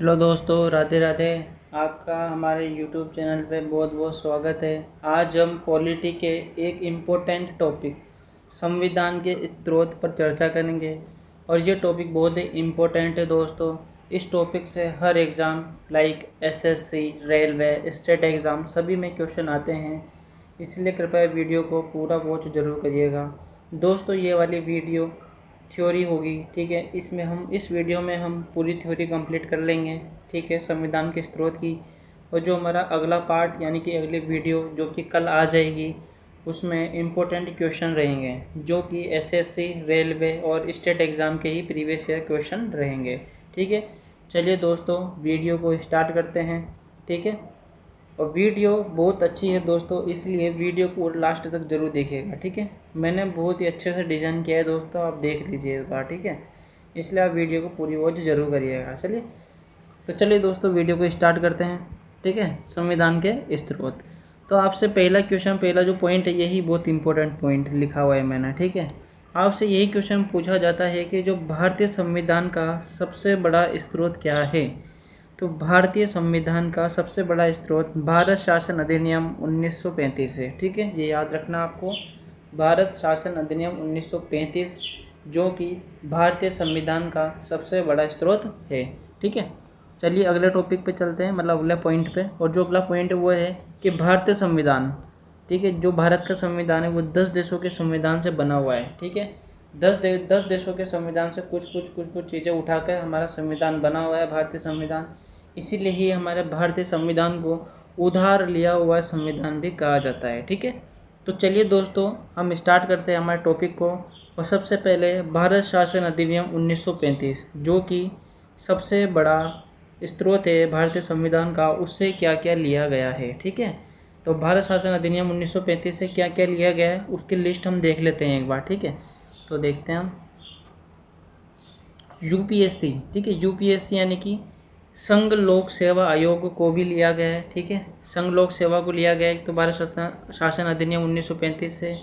Hello दोस्तों, राधे राधे। आपका हमारे यूट्यूब चैनल पे बहुत बहुत स्वागत है। आज हम पॉलिटी के एक इम्पोर्टेंट टॉपिक संविधान के स्रोत पर चर्चा करेंगे और ये टॉपिक बहुत ही इम्पोर्टेंट है दोस्तों। इस टॉपिक से हर exam like SSC, railway, state exam सभी में क्वेश्चन आते हैं, इसलिए कृपया वीडियो को पूरा वॉच ज़रूर करिएगा दोस्तों। ये वाली वीडियो थ्योरी होगी, ठीक है। इस वीडियो में हम पूरी थ्योरी कंप्लीट कर लेंगे, ठीक है, संविधान के स्रोत की। और जो हमारा अगला पार्ट यानी कि अगली वीडियो जो कि कल आ जाएगी, उसमें इम्पोर्टेंट क्वेश्चन रहेंगे जो कि एसएससी, रेलवे और स्टेट एग्ज़ाम के ही प्रीवियस ईयर क्वेश्चन रहेंगे, ठीक है। चलिए दोस्तों, वीडियो को स्टार्ट करते हैं, ठीक है। और वीडियो बहुत अच्छी है दोस्तों, इसलिए वीडियो को लास्ट तक ज़रूर देखिएगा, ठीक है। मैंने बहुत ही अच्छे से डिज़ाइन किया है दोस्तों, आप देख लीजिए एक बार, ठीक है। इसलिए आप वीडियो को पूरी वॉच ज़रूर करिएगा। चलिए दोस्तों, वीडियो को स्टार्ट करते हैं, ठीक है। संविधान के स्रोत। तो आपसे पहला क्वेश्चन, पहला जो पॉइंट है, यही बहुत इंपॉर्टेंट पॉइंट लिखा हुआ है मैंने, ठीक है। आपसे यही क्वेश्चन पूछा जाता है कि जो भारतीय संविधान का सबसे बड़ा स्रोत क्या है। तो भारतीय संविधान का सबसे बड़ा स्रोत भारत शासन अधिनियम 1935 है, ठीक है। ये याद रखना आपको, भारत शासन अधिनियम 1935 जो कि भारतीय संविधान का सबसे बड़ा स्रोत है, ठीक है। चलिए अगले टॉपिक पे चलते हैं, मतलब अगले पॉइंट पे। और जो अगला पॉइंट है वो है कि भारतीय संविधान, ठीक है, जो भारत का संविधान है वो 10 देशों के संविधान से बना हुआ है, ठीक है। 10 देशों के संविधान से कुछ चीज़ें उठाकर हमारा संविधान बना हुआ है, भारतीय संविधान। इसीलिए ही हमारे भारतीय संविधान को उधार लिया हुआ संविधान भी कहा जाता है, ठीक है। तो चलिए दोस्तों, हम स्टार्ट करते हैं हमारे टॉपिक को। और सबसे पहले भारत शासन अधिनियम 1935 जो कि सबसे बड़ा स्रोत है भारतीय संविधान का, उससे क्या क्या लिया गया है, ठीक है। तो भारत शासन अधिनियम 1935 से क्या क्या लिया गया है उसकी लिस्ट हम देख लेते हैं एक बार, ठीक है। तो देखते हैं हम यूपीएससी, ठीक है। यूपीएससी यानी कि संघ लोक सेवा आयोग को भी लिया गया है, ठीक है। संघ लोक सेवा को लिया गया है। तो भारत शासन अधिनियम 1935 से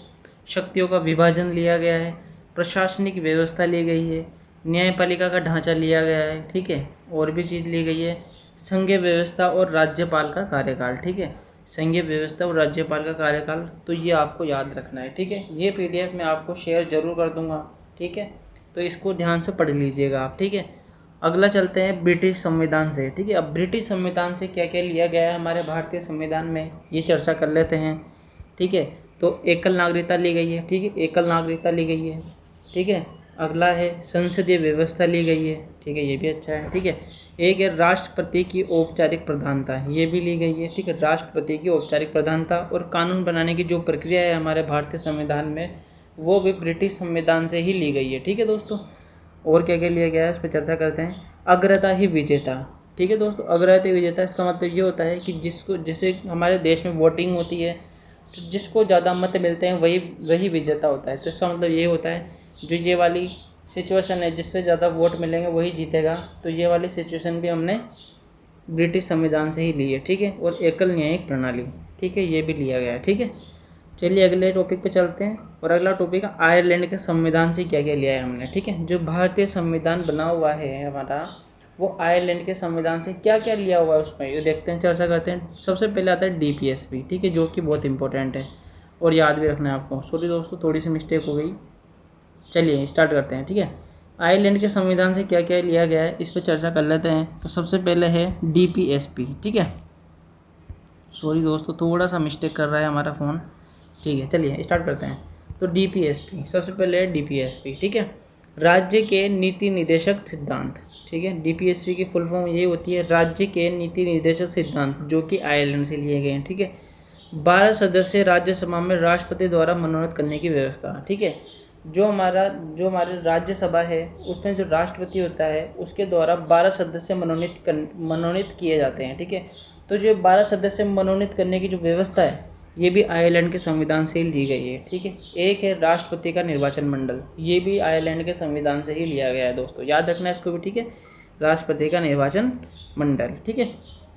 शक्तियों का विभाजन लिया गया है, प्रशासनिक व्यवस्था ली गई है, न्यायपालिका का ढांचा लिया गया है, ठीक है। और भी चीज़ ली गई है, संघीय व्यवस्था और राज्यपाल का कार्यकाल, ठीक है। संघीय व्यवस्था और राज्यपाल का कार्यकाल, तो ये आपको याद रखना है, ठीक है। ये पीडीएफ मैं आपको शेयर जरूर कर दूंगा, ठीक है। तो इसको ध्यान से पढ़ लीजिएगा आप, ठीक है। अगला चलते हैं ब्रिटिश संविधान से, ठीक है। अब ब्रिटिश संविधान से क्या क्या लिया गया है हमारे भारतीय संविधान में, ये चर्चा कर लेते हैं, ठीक है। तो एकल नागरिकता ली गई है, ठीक है, एकल नागरिकता ली गई है, ठीक है। अगला है संसदीय व्यवस्था ली गई है, ठीक है, ये भी अच्छा है, ठीक है। एक है राष्ट्रपति की औपचारिक प्रधानता, ये भी ली गई है, ठीक है, राष्ट्रपति की औपचारिक प्रधानता। और कानून बनाने की जो प्रक्रिया है हमारे भारतीय संविधान में, वो भी ब्रिटिश संविधान से ही ली गई है, ठीक है दोस्तों। और क्या क्या लिया गया है इस पर चर्चा करते हैं। अग्रता ही विजेता, ठीक है दोस्तों। अग्रता ही विजेता, इसका मतलब ये होता है कि जैसे हमारे देश में वोटिंग होती है, तो जिसको ज़्यादा मत मिलते हैं वही विजेता होता है। तो इसका मतलब ये होता है, जो ये वाली सिचुएशन है, जिससे ज़्यादा वोट मिलेंगे वही जीतेगा। तो ये वाली सिचुएशन भी हमने ब्रिटिश संविधान से ही ली है, ठीक है। और एकल न्यायिक प्रणाली, ठीक है, ये भी लिया गया है, ठीक है। चलिए अगले टॉपिक पे चलते हैं। और अगला टॉपिक है आयरलैंड के संविधान से क्या क्या लिया है हमने, ठीक है। जो भारतीय संविधान बना हुआ है हमारा, वो आयरलैंड के संविधान से क्या क्या लिया हुआ है उसमें ये देखते हैं, चर्चा करते हैं। सबसे पहले आता है डीपीएसपी, ठीक है, जो कि बहुत इंपॉर्टेंट है और याद भी रखना है आपको। सॉरी दोस्तों, थोड़ी सी मिस्टेक हो गई। चलिए स्टार्ट करते हैं, ठीक है। आयरलैंड के संविधान से क्या क्या लिया गया है इस पर चर्चा कर लेते हैं। तो सबसे पहले है डीपीएसपी, ठीक है। सॉरी दोस्तों, थोड़ा सा मिस्टेक कर रहा है हमारा फ़ोन, ठीक है। चलिए स्टार्ट करते हैं। तो डीपीएसपी, सबसे पहले डीपीएसपी, ठीक है, राज्य के नीति निर्देशक सिद्धांत, ठीक है। डीपीएसपी की फुल फॉर्म ये होती है राज्य के नीति निर्देशक सिद्धांत, जो कि आयरलैंड से लिए गए हैं, ठीक है। 12 सदस्य राज्यसभा में राष्ट्रपति द्वारा मनोनीत करने की व्यवस्था, ठीक है। जो हमारे राज्यसभा है उसमें जो राष्ट्रपति होता है उसके द्वारा 12 सदस्य मनोनीत किए जाते हैं, ठीक है। तो जो 12 सदस्य मनोनीत करने की जो व्यवस्था है, ये भी आयरलैंड के संविधान से ही ली गई है, ठीक है। एक है राष्ट्रपति का निर्वाचन मंडल, ये भी आयरलैंड के संविधान से ही लिया गया है दोस्तों, याद रखना है इसको भी, ठीक है। राष्ट्रपति का निर्वाचन मंडल, ठीक है।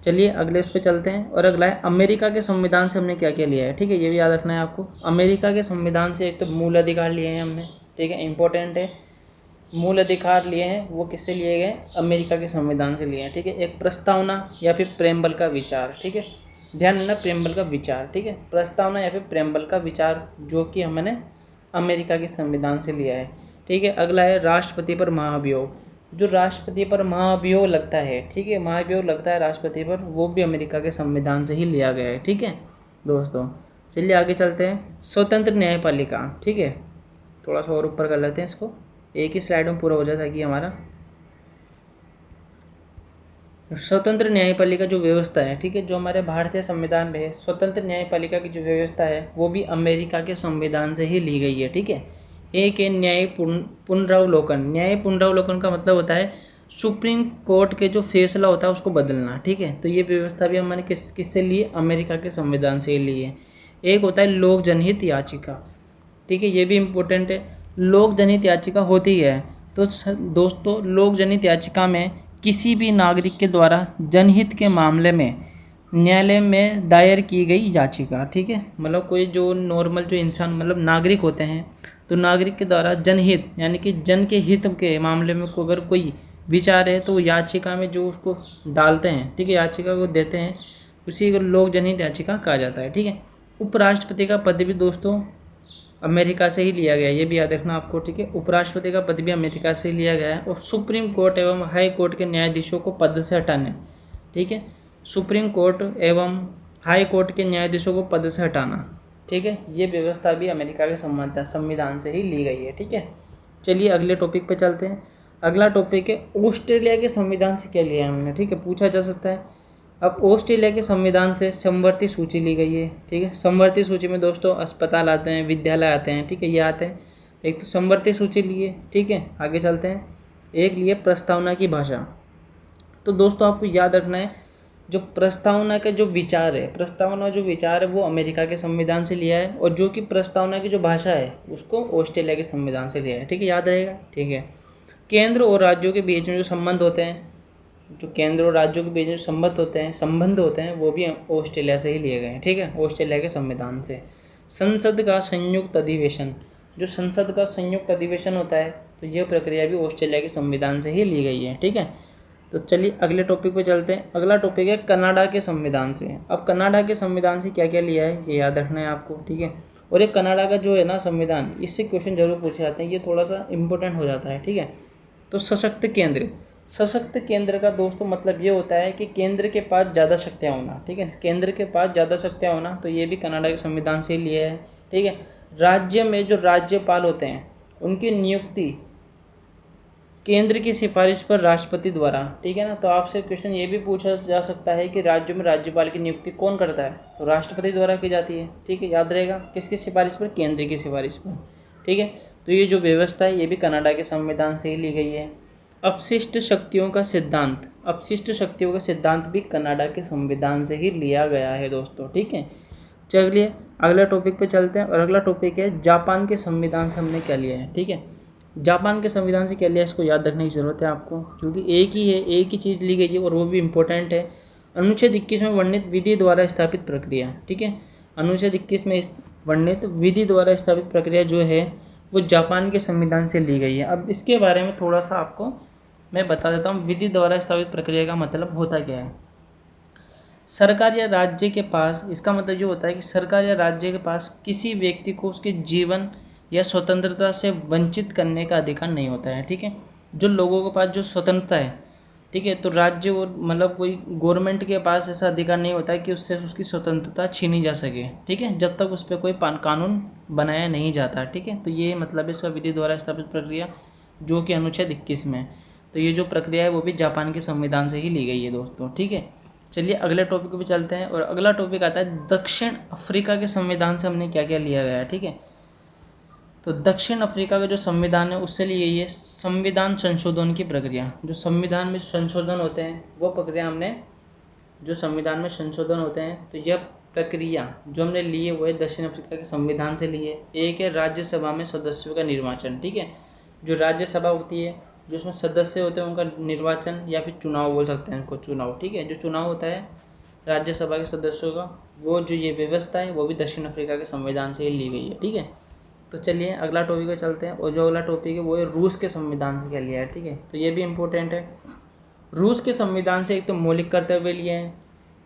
चलिए अगले उस पर चलते हैं। और अगला है अमेरिका के संविधान से हमने क्या क्या लिया है, ठीक है, ये भी याद रखना है आपको। अमेरिका के संविधान से एक तो मूल अधिकार लिए हैं हमने, ठीक है, इंपॉर्टेंट है। मूल अधिकार लिए हैं वो किससे लिए गए? अमेरिका के संविधान से लिए हैं, ठीक है। एक प्रस्तावना या फिर प्रेमबल का विचार, ठीक है, ध्यान देना, प्रेमबल का विचार, ठीक है, प्रस्तावना या फिर प्रेमबल का विचार जो कि हमने अमेरिका के संविधान से लिया है, ठीक है। अगला है राष्ट्रपति पर महाभियोग। जो राष्ट्रपति पर महाभियोग लगता है, ठीक है, महाभियोग लगता है राष्ट्रपति पर, वो भी अमेरिका के संविधान से ही लिया गया है, ठीक है दोस्तों। चलिए आगे चलते हैं। स्वतंत्र न्यायपालिका, ठीक है, थोड़ा सा और ऊपर कर लेते हैं इसको, एक ही स्लाइड में पूरा हो जाए ताकि हमारा स्वतंत्र न्यायपालिका जो व्यवस्था है, ठीक है, जो हमारे भारतीय संविधान में है, स्वतंत्र न्यायपालिका की जो व्यवस्था है वो भी अमेरिका के संविधान से ही ली गई है, ठीक है। एक है न्याय पुनरावलोकन। न्याय पुनरावलोकन का मतलब होता है सुप्रीम कोर्ट के जो फैसला होता है उसको बदलना, ठीक है। तो ये व्यवस्था भी हमने किससे ली? अमेरिका के संविधान से ही ली है। एक होता है लोक जनहित याचिका, ठीक है, ये भी इम्पोर्टेंट है। लोक जनहित याचिका होती है तो दोस्तों लोक जनहित याचिका में किसी भी नागरिक के द्वारा जनहित के मामले में न्यायालय में दायर की गई याचिका, ठीक है, मतलब कोई जो नॉर्मल जो इंसान मतलब नागरिक होते हैं तो नागरिक के द्वारा जनहित यानी कि जन के हित के मामले में अगर कोई विचार है तो याचिका में जो उसको डालते हैं, ठीक है, याचिका को देते हैं, उसी को लोक जनहित याचिका कहा जाता है, ठीक है। उपराष्ट्रपति का पद भी दोस्तों अमेरिका से ही लिया गया है, ये भी याद रखना आपको, ठीक है। उपराष्ट्रपति का पद भी अमेरिका से ही लिया गया है। और सुप्रीम कोर्ट एवं हाई कोर्ट के न्यायाधीशों को पद से हटाने, ठीक है, सुप्रीम कोर्ट एवं हाई कोर्ट के न्यायाधीशों को पद से हटाना, ठीक है, ये व्यवस्था भी अमेरिका के संविधान से ही ली गई है, ठीक है। चलिए अगले टॉपिक पे चलते हैं। अगला टॉपिक है ऑस्ट्रेलिया के संविधान से क्या लिया है हमने, ठीक है, पूछा जा सकता है। अब ऑस्ट्रेलिया के संविधान से समवर्ती सूची ली गई है, ठीक है। समवर्ती सूची में दोस्तों अस्पताल आते हैं, विद्यालय आते हैं, ठीक है, ये आते हैं। एक तो समवर्ती सूची लिए, ठीक है, आगे चलते हैं। एक लिए प्रस्तावना की भाषा। तो दोस्तों आपको याद रखना है जो प्रस्तावना का जो विचार है, प्रस्तावना जो विचार है वो अमेरिका के संविधान से लिया है, और जो कि प्रस्तावना की जो भाषा है उसको ऑस्ट्रेलिया के संविधान से लिया है, ठीक है, याद रहेगा, ठीक है। केंद्र और राज्यों के बीच में जो संबंध होते हैं, जो केंद्र और राज्यों के बीच में संबंध होते हैं वो भी ऑस्ट्रेलिया से ही लिए गए हैं, ठीक है, ऑस्ट्रेलिया के संविधान से। संसद का संयुक्त अधिवेशन, जो संसद का संयुक्त अधिवेशन होता है तो यह प्रक्रिया भी ऑस्ट्रेलिया के संविधान से ही ली गई है, ठीक है। तो चलिए अगले टॉपिक पे चलते हैं। अगला टॉपिक है कनाडा के संविधान से। अब कनाडा के संविधान से क्या क्या लिया है ये याद रखना है आपको, ठीक है। और ये कनाडा का जो है ना संविधान, इससे क्वेश्चन जरूर पूछे जाते हैं, ये थोड़ा सा इंपॉर्टेंट हो जाता है, ठीक है। तो सशक्त केंद्र, सशक्त केंद्र का दोस्तों मतलब ये होता है कि केंद्र के पास ज़्यादा शक्तियाँ होना, ठीक है, केंद्र के पास ज़्यादा शक्तियाँ होना, तो ये भी कनाडा के संविधान से लिए है, ठीक है। राज्य में जो राज्यपाल होते हैं उनकी नियुक्ति केंद्र की सिफारिश पर राष्ट्रपति द्वारा, ठीक है ना। तो आपसे क्वेश्चन ये भी पूछा जा सकता है कि राज्य में राज्यपाल की नियुक्ति कौन करता है, तो राष्ट्रपति द्वारा की जाती है, ठीक है, याद रहेगा, किसकी सिफारिश पर? केंद्र की सिफारिश पर, ठीक है। तो ये जो व्यवस्था है ये भी कनाडा के संविधान से ही ली गई है। अपशिष्ट शक्तियों का सिद्धांत, अपशिष्ट शक्तियों का सिद्धांत भी कनाडा के संविधान से ही लिया गया है दोस्तों, ठीक है। चलिए अगला टॉपिक पे चलते हैं, और अगला टॉपिक है जापान के संविधान से हमने क्या लिया है, ठीक है। जापान के संविधान से क्या लिया इसको याद रखने की ज़रूरत है आपको, क्योंकि एक ही है, एक ही चीज़ ली गई है और वो भी इम्पोर्टेंट है। अनुच्छेद 21 में वर्णित विधि द्वारा स्थापित प्रक्रिया, ठीक है, अनुच्छेद 21 में वर्णित विधि द्वारा स्थापित प्रक्रिया जो है वो जापान के संविधान से ली गई है। अब इसके बारे में थोड़ा सा आपको मैं बता देता हूँ, विधि द्वारा स्थापित प्रक्रिया का मतलब होता क्या है। सरकार या राज्य के पास, इसका मतलब ये होता है कि सरकार या राज्य के पास किसी व्यक्ति को उसके जीवन या स्वतंत्रता से वंचित करने का अधिकार नहीं होता है, ठीक है। जो लोगों के पास जो स्वतंत्रता है, ठीक है, तो राज्य और मतलब कोई गवर्नमेंट के पास ऐसा अधिकार नहीं होता है कि उससे उसकी स्वतंत्रता छीनी जा सके, ठीक है, जब तक उस पर कोई कानून बनाया नहीं जाता, ठीक है। तो ये मतलब इसका विधि द्वारा स्थापित प्रक्रिया जो कि अनुच्छेद 21 में, तो ये जो प्रक्रिया है वो भी जापान के संविधान से ही ली गई है दोस्तों, ठीक है। चलिए अगले टॉपिक पे चलते हैं, और अगला टॉपिक आता है दक्षिण अफ्रीका के संविधान से हमने क्या क्या लिया गया है, ठीक है। तो दक्षिण अफ्रीका का जो संविधान है उससे लिए ये संविधान संशोधन की प्रक्रिया, जो संविधान में संशोधन होते हैं वो प्रक्रिया हमने, जो संविधान में संशोधन होते हैं तो यह प्रक्रिया जो हमने ली है वो है दक्षिण अफ्रीका के संविधान से ली है। एक है राज्यसभा में सदस्यों का निर्वाचन, ठीक है, जो राज्यसभा होती है जो उसमें सदस्य होते हैं उनका निर्वाचन या फिर चुनाव बोल सकते हैं उनको, चुनाव, ठीक है, जो चुनाव होता है राज्यसभा के सदस्यों का, वो जो ये व्यवस्था है वो भी दक्षिण अफ्रीका के संविधान से ही ली गई है, ठीक है। तो चलिए अगला टॉपिक पे चलते हैं, और जो अगला टॉपिक है वो है रूस के संविधान से क्या लिया है, ठीक है। तो ये भी इम्पोर्टेंट है। रूस के संविधान से एक तो मौलिक कर्तव्य लिए हैं,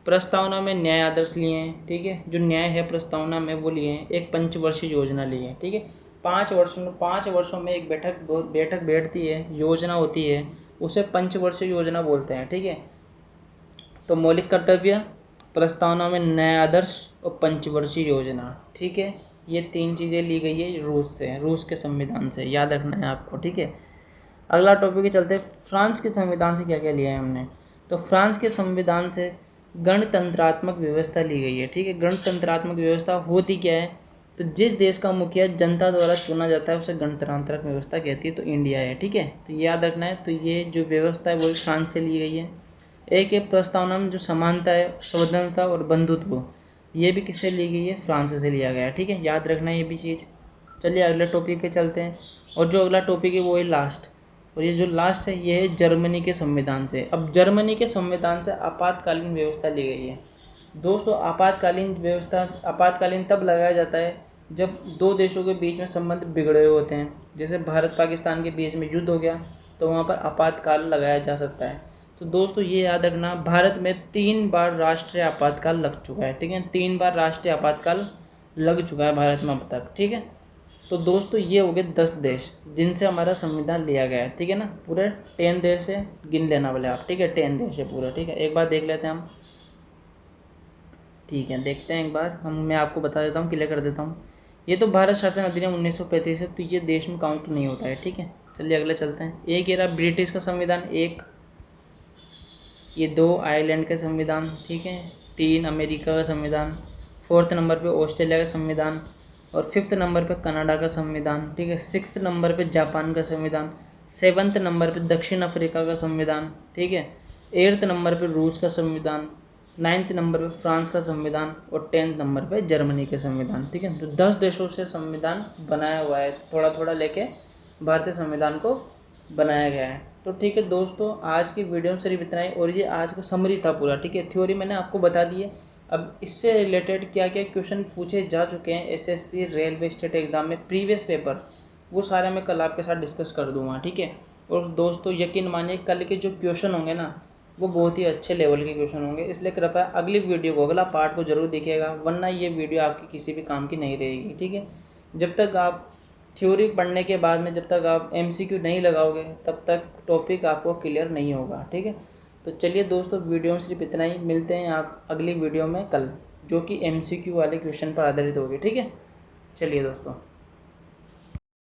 प्रस्तावना में न्याय आदर्श लिए हैं, ठीक है, जो न्याय है प्रस्तावना में वो लिए हैं, एक पंचवर्षीय योजना ली है, ठीक है। 5 वर्षों में एक बैठक बैठती है, योजना होती है, उसे पंचवर्षीय योजना बोलते हैं, ठीक है। तो मौलिक कर्तव्य, प्रस्तावना में न्याय आदर्श और पंचवर्षीय योजना, ठीक है। ये 3 चीज़ें ली गई है रूस से, रूस के संविधान से, याद रखना है आपको, ठीक है। अगला टॉपिक के चलते फ्रांस के संविधान से क्या क्या लिया है हमने। तो फ्रांस के संविधान से गणतंत्रात्मक व्यवस्था ली गई है, ठीक है। गणतंत्रात्मक व्यवस्था होती क्या है, तो जिस देश का मुखिया जनता द्वारा चुना जाता है उसे गणतंत्रात्मक व्यवस्था कहती है, तो इंडिया है, ठीक है। तो याद रखना है। तो ये जो व्यवस्था है वो फ्रांस से ली गई है। एक है प्रस्तावना में जो समानता है, स्वतंत्रता और बंधुत्व, ये भी किससे ली गई है, फ्रांस से लिया गया है, ठीक है। याद रखना है ये भी चीज़। चलिए अगले टॉपिक पे चलते हैं, और जो अगला टॉपिक है वो है लास्ट, और ये जो लास्ट है ये है जर्मनी के संविधान से। अब जर्मनी के संविधान से आपातकालीन व्यवस्था ली गई है। दोस्तों आपातकालीन व्यवस्था, आपातकालीन तब लगाया जाता है जब 2 देशों के बीच में संबंध बिगड़े हुए होते हैं, जैसे भारत पाकिस्तान के बीच में युद्ध हो गया तो वहाँ पर आपातकाल लगाया जा सकता है। तो दोस्तों ये याद रखना, भारत में 3 बार राष्ट्रीय आपातकाल लग चुका है, ठीक है। 3 बार राष्ट्रीय आपातकाल लग चुका है भारत में अब तक, ठीक है। तो दोस्तों ये हो गए 10 देश जिनसे हमारा संविधान लिया गया है, ठीक है ना। पूरे 10 देश है, गिन लेना बोले आप, ठीक है। 10 देश है पूरा, ठीक है। एक बार देख लेते हैं हम, ठीक है, देखते हैं एक बार मैं आपको बता देता हूँ, क्लियर कर देता हूँ। ये तो भारत शासन अधिनियम 1935 है, तो ये देश में काउंट नहीं होता है, ठीक है। चलिए अगले चलते हैं। एक ये रहा ब्रिटिश का संविधान, एक ये 2 आयरलैंड का संविधान, ठीक है। 3 अमेरिका का संविधान, 4th नंबर पे ऑस्ट्रेलिया का संविधान, और 5th नंबर पे कनाडा का संविधान, ठीक है। 6th नंबर पे जापान का संविधान, 7th नंबर पे दक्षिण अफ्रीका का संविधान, ठीक है। 8th नंबर पे रूस का संविधान, 9th नंबर पे फ्रांस का संविधान, और 10th नंबर पे जर्मनी के संविधान, ठीक है। तो 10 देशों से संविधान बनाया हुआ है, थोड़ा थोड़ा लेके भारतीय संविधान को बनाया गया है। तो ठीक है दोस्तों, आज की वीडियो में सिर्फ इतना ही, और ये आज का समरी था पूरा, ठीक है। थ्योरी मैंने आपको बता दी है। अब इससे रिलेटेड क्या क्या क्वेश्चन पूछे जा चुके हैं एसएससी रेलवे स्टेट एग्ज़ाम में प्रीवियस पेपर, वो सारे मैं कल आपके साथ डिस्कस कर दूंगा, ठीक है। और दोस्तों यकीन मानिए कल के जो क्वेश्चन होंगे ना वो बहुत ही अच्छे लेवल के क्वेश्चन होंगे, इसलिए कृपया अगली वीडियो को, अगला पार्ट को जरूर देखिएगा, वरना ये वीडियो आपकी किसी भी काम की नहीं रहेगी, ठीक है। जब तक आप थ्योरी पढ़ने के बाद में जब तक आप एमसीक्यू नहीं लगाओगे तब तक टॉपिक आपको क्लियर नहीं होगा, ठीक है। तो चलिए दोस्तों वीडियो में सिर्फ इतना ही, मिलते हैं आप अगली वीडियो में कल, जो कि एमसीक्यू वाले क्वेश्चन पर आधारित होगी, ठीक है। चलिए दोस्तों।